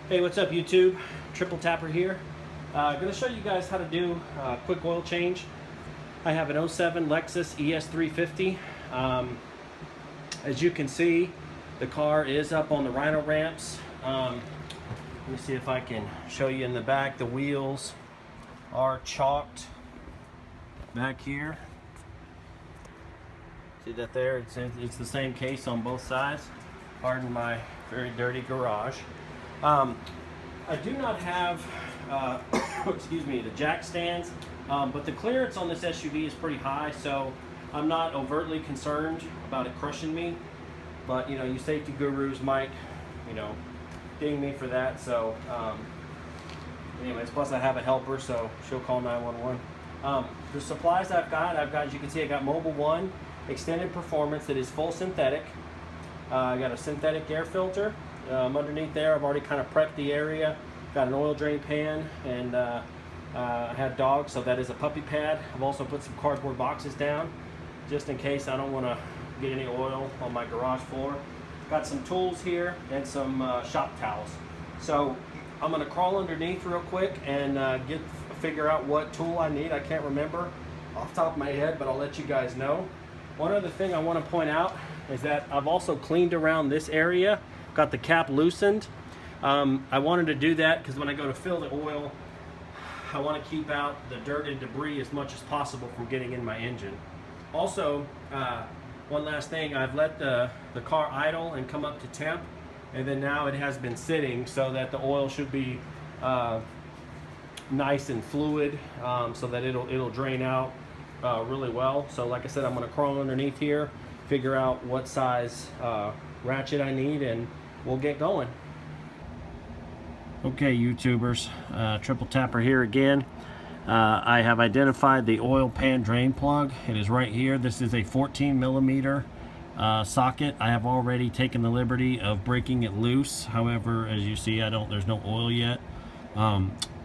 Hey, what's up YouTube? Triple Tapper here. Going to show you guys how to do a quick oil change. I have an 07 Lexus ES350. As you can see, the car is up on the Rhino ramps. Let me see if I can show you in the back. The wheels are chalked back here. See that there? It's the same case on both sides. Pardon my very dirty garage. I do not have, excuse me, the jack stands, but the clearance on this SUV is pretty high, so I'm not overtly concerned about it crushing me. But you know, you safety gurus might, you know, ding me for that. So, anyways, plus I have a helper, so she'll call 911. The supplies I've got, as you can see, I got Mobile One Extended Performance that is full synthetic. I got a synthetic air filter. Underneath there, I've already kind of prepped the area. Got an oil drain pan, and I had dogs, so that is a puppy pad. I've also put some cardboard boxes down, just in case I don't want to get any oil on my garage floor. Got some tools here and some shop towels. So I'm going to crawl underneath real quick and figure out what tool I need. I can't remember off the top of my head, but I'll let you guys know. One other thing I want to point out is that I've also cleaned around this area. Got the cap loosened. I wanted to do that because when I go to fill the oil, I want to keep out the dirt and debris as much as possible from getting in my engine. Also, one last thing, I've let the car idle and come up to temp, and then now it has been sitting so that the oil should be nice and fluid, so that it'll drain out really well. So like I said, I'm going to crawl underneath here, figure out what size ratchet I need, and we'll get going. Okay, YouTubers, Triple Tapper here again. I have identified the oil pan drain plug. It is right here. This is a 14 millimeter socket. I have already taken the liberty of breaking it loose. However, as you see, there's no oil yet.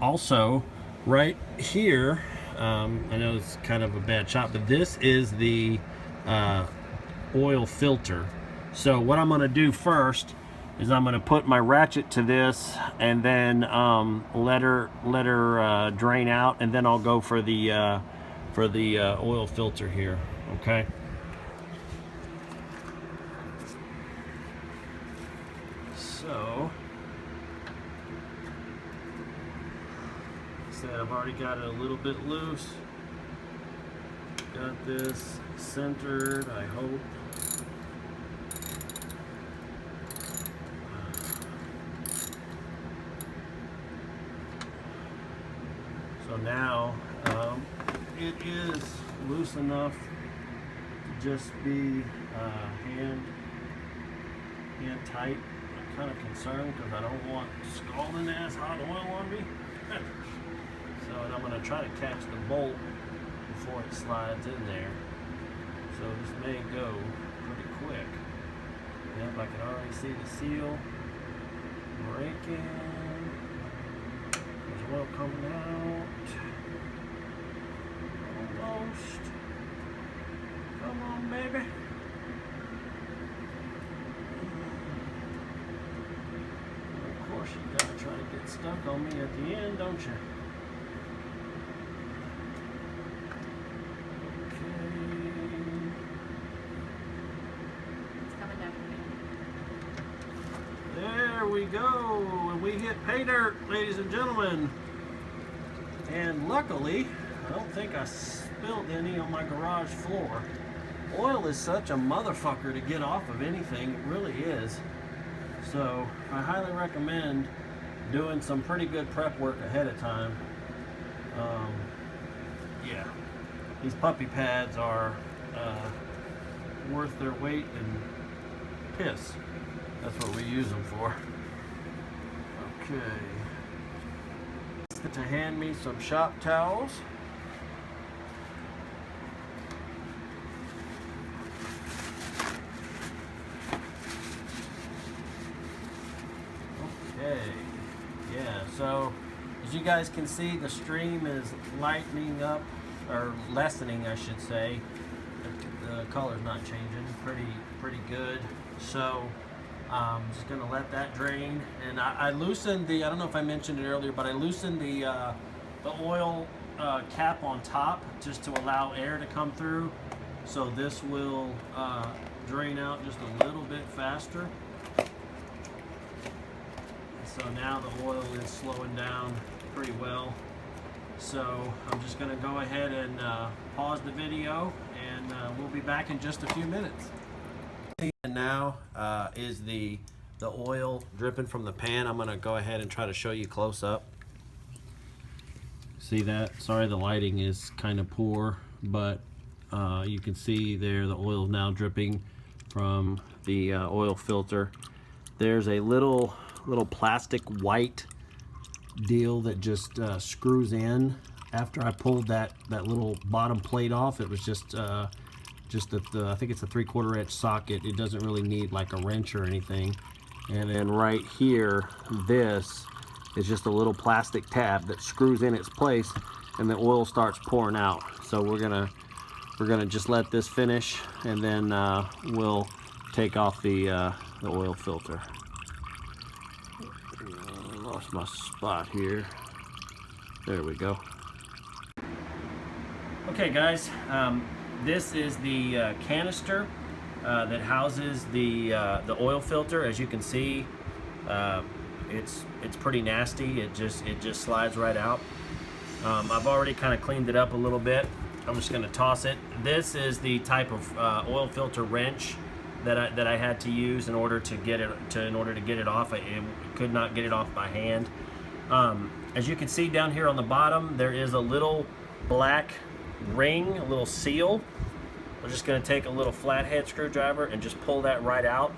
Also, right here, I know it's kind of a bad shot, but this is the oil filter. So what I'm going to do first is I'm going to put my ratchet to this, and then let her drain out, and then I'll go for the oil filter here. Okay. So, I've already got it a little bit loose. Got this centered, I hope. So now it is loose enough to just be hand tight. I'm kind of concerned because I don't want scalding ass hot oil on me. So I'm going to try to catch the bolt before it slides in there. So this may go pretty quick. Yep, I can already see the seal breaking. There's oil coming out. Almost. Come on, baby. Of course, you gotta try to get stuck on me at the end, don't you? There we go, and we hit pay dirt, ladies and gentlemen. And luckily, I don't think I spilled any on my garage floor. Oil is such a motherfucker to get off of anything, it really is. So I highly recommend doing some pretty good prep work ahead of time. Yeah, these puppy pads are worth their weight in piss. That's what we use them for. Okay. To hand me some shop towels. Okay. Yeah, so as you guys can see, the stream is lightening up, or lessening, I should say. The color's not changing. Pretty good. So Just gonna let that drain, and I loosened the, I don't know if I mentioned it earlier, but I loosened the oil cap on top just to allow air to come through. So this will drain out just a little bit faster. So now the oil is slowing down pretty well. So I'm just gonna go ahead and pause the video, and we'll be back in just a few minutes. And now is the oil dripping from the pan. I'm gonna go ahead and try to show you close up. See that? Sorry, the lighting is kind of poor, but you can see there the oil is now dripping from the oil filter. There's a little plastic white deal that just screws in. After I pulled that little bottom plate off, it was just I think it's a 3/4 inch socket. It doesn't really need like a wrench or anything. And then right here, this is just a little plastic tab that screws in its place, and the oil starts pouring out. So we're gonna just let this finish, and then we'll take off the oil filter. I lost my spot here. There we go. Okay, guys. This is the canister that houses the oil filter. As you can see, it's pretty nasty. It just slides right out. I've already kind of cleaned it up a little bit. I'm just going to toss it. This is the type of oil filter wrench that I had to use in order to get it off. I could not get it off by hand. As you can see down here on the bottom, there is a little black ring, a little seal. We're just going to take a little flathead screwdriver and just pull that right out.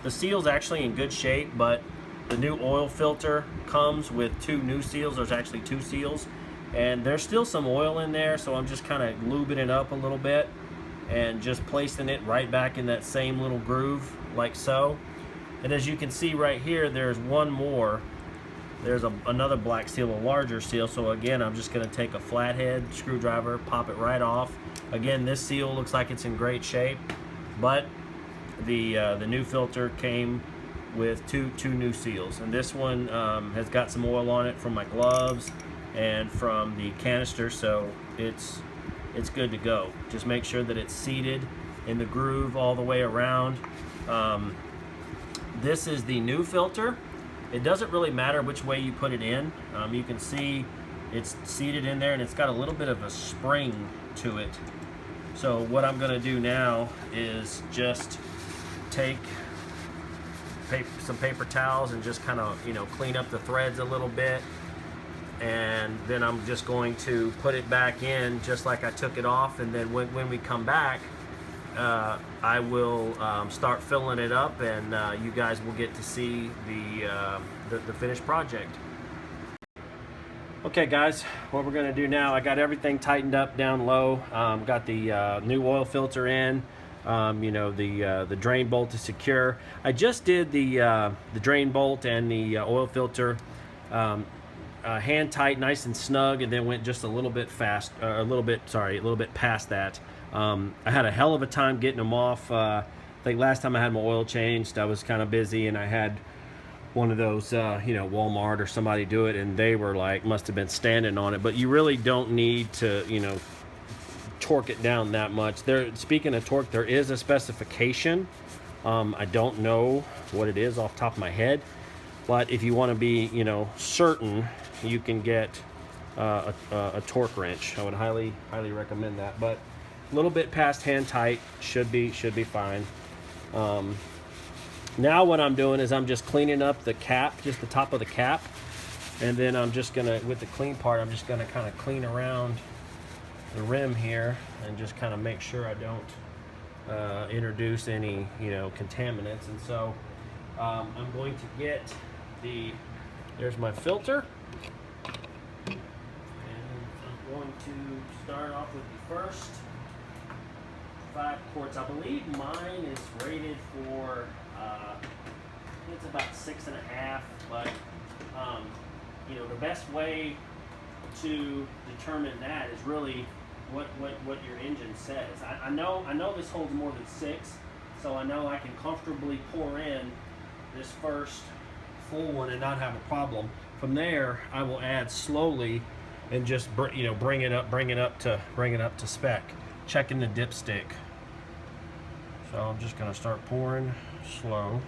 The seal's actually in good shape, but the new oil filter comes with 2 new seals. There's actually 2 seals, and there's still some oil in there, so I'm just kind of lubing it up a little bit and just placing it right back in that same little groove like so. And as you can see right here, there's one more. There's another black seal, a larger seal. So again, I'm just going to take a flathead screwdriver, pop it right off. Again, this seal looks like it's in great shape, but the new filter came with two new seals, and this one has got some oil on it from my gloves and from the canister, so it's good to go. Just make sure that it's seated in the groove all the way around. This is the new filter. It doesn't really matter which way you put it in. You can see it's seated in there, and it's got a little bit of a spring to it. So what I'm going to do now is just take some paper towels and just kind of clean up the threads a little bit, and then I'm just going to put it back in just like I took it off, and then when we come back, I will start filling it up, and you guys will get to see the finished project. Okay, guys, what we're going to do now, I got everything tightened up down low. Got the new oil filter in. The drain bolt is secure. I just did the drain bolt and the oil filter hand tight, nice and snug, and then went just a little bit past that. I had a hell of a time getting them off. I think last time I had my oil changed, I was kind of busy, and I had one of those, Walmart or somebody do it, and they were like, must have been standing on it. But you really don't need to, torque it down that much. Speaking of torque, there is a specification. I don't know what it is off the top of my head, but if you want to be, certain, you can get a torque wrench. I would highly recommend that. But a little bit past hand tight should be fine. Now what I'm doing is I'm just cleaning up the cap, just the top of the cap, and then I'm just gonna, with the clean part, I'm just gonna kind of clean around the rim here and just kind of make sure I don't introduce any contaminants. And so I'm going to get there's my filter, and I'm going to start off with the first 5 quarts. I believe mine is rated for it's about 6.5, but the best way to determine that is really what your engine says. I know this holds more than 6, so I know I can comfortably pour in this first full one and not have a problem. From there, I will add slowly and just bring it up to spec. Checking the dipstick. So I'm just going to start pouring slow.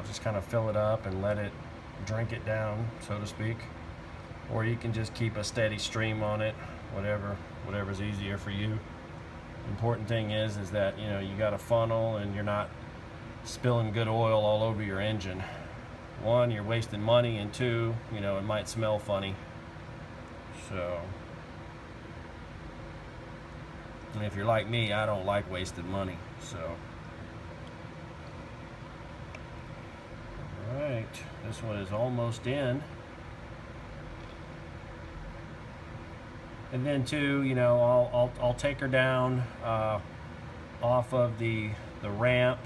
Just kind of fill it up and let it drink it down, so to speak. Or you can just keep a steady stream on it, whatever's easier for you. Important thing is that you got a funnel and you're not spilling good oil all over your engine. One, you're wasting money, and two, it might smell funny. So, and if you're like me, I don't like wasted money. So. Alright, this one is almost in. And then too, I'll take her down off of the ramp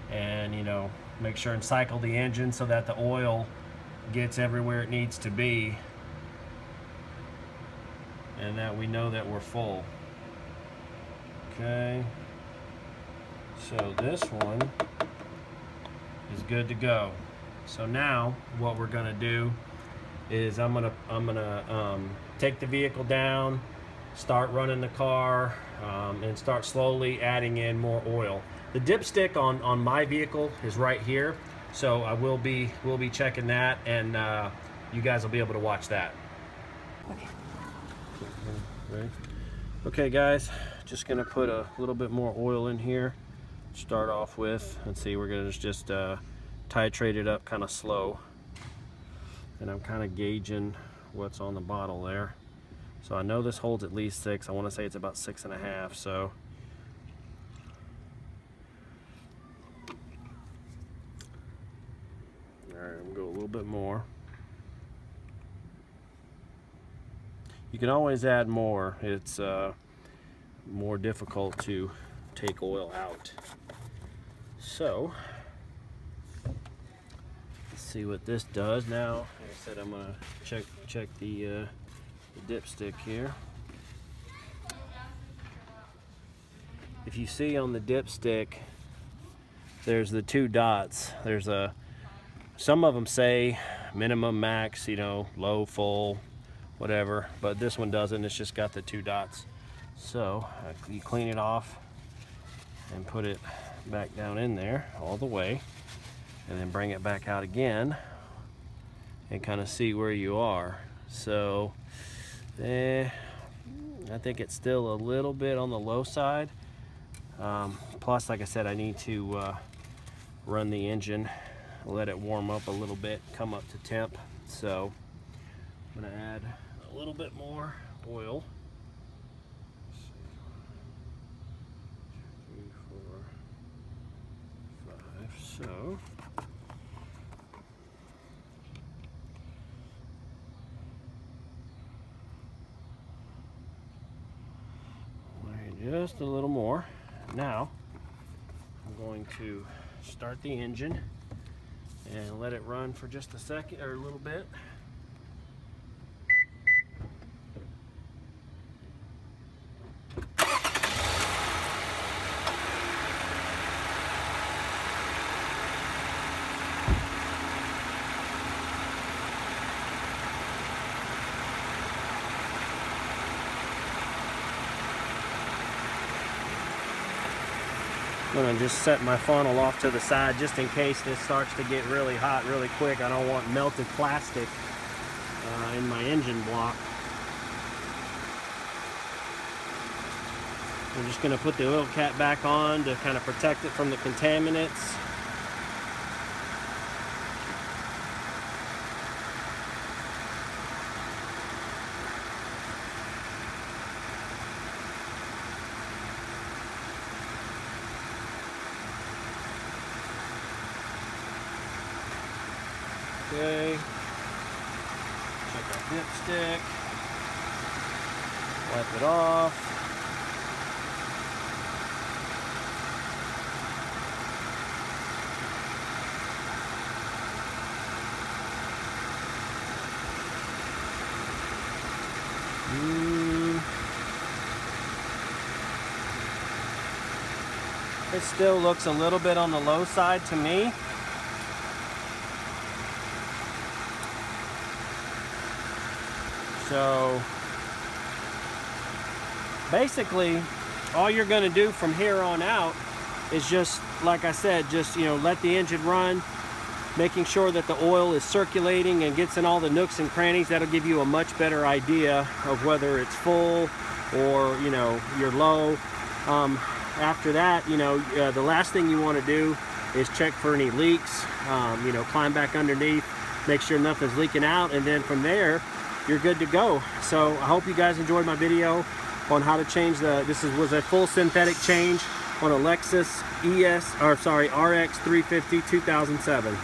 and make sure and cycle the engine so that the oil gets everywhere it needs to be and that we know that we're full. Okay, so this one is good to go. So now what we're gonna do is I'm gonna take the vehicle down, start running the car, and start slowly adding in more oil. The dipstick on my vehicle is right here, so we'll be checking that, and you guys will be able to watch that. Okay. Okay, guys, just gonna put a little bit more oil in here. Start off with, let's see, we're gonna just titrate it up kind of slow, and I'm kind of gauging what's on the bottle there. So I know this holds at least 6. I want to say it's about 6.5. So all right, I'm gonna go a little bit more. You can always add more. It's more difficult to take oil out. So let's see what this does now. Like I said, I'm gonna check the dipstick here. If you see on the dipstick, there's the 2 dots. There's some of them say minimum, max, low, full, whatever, but this one doesn't. It's just got the 2 dots. So you clean it off and put it back down in there all the way, and then bring it back out again and kind of see where you are. So I think it's still a little bit on the low side. Plus, like I said, I need to run the engine, let it warm up a little bit, come up to temp. So I'm gonna add a little bit more oil. 3, 4, 5. So just a little more. Now I'm going to start the engine and let it run for just a second or a little bit. I'm going to just set my funnel off to the side just in case this starts to get really hot really quick. I don't want melted plastic in my engine block. I'm just going to put the oil cap back on to kind of protect it from the contaminants. Okay, check our dipstick, wipe it off. It still looks a little bit on the low side to me. So basically, all you're going to do from here on out is just, like I said, just, you know, let the engine run, making sure that the oil is circulating and gets in all the nooks and crannies. That'll give you a much better idea of whether it's full or, you know, you're low. After that, you know, the last thing you want to do is check for any leaks. You know, climb back underneath, make sure nothing's leaking out, and then from there, you're good to go. So I hope you guys enjoyed my video on how to change was a full synthetic change on a Lexus RX 350 2007.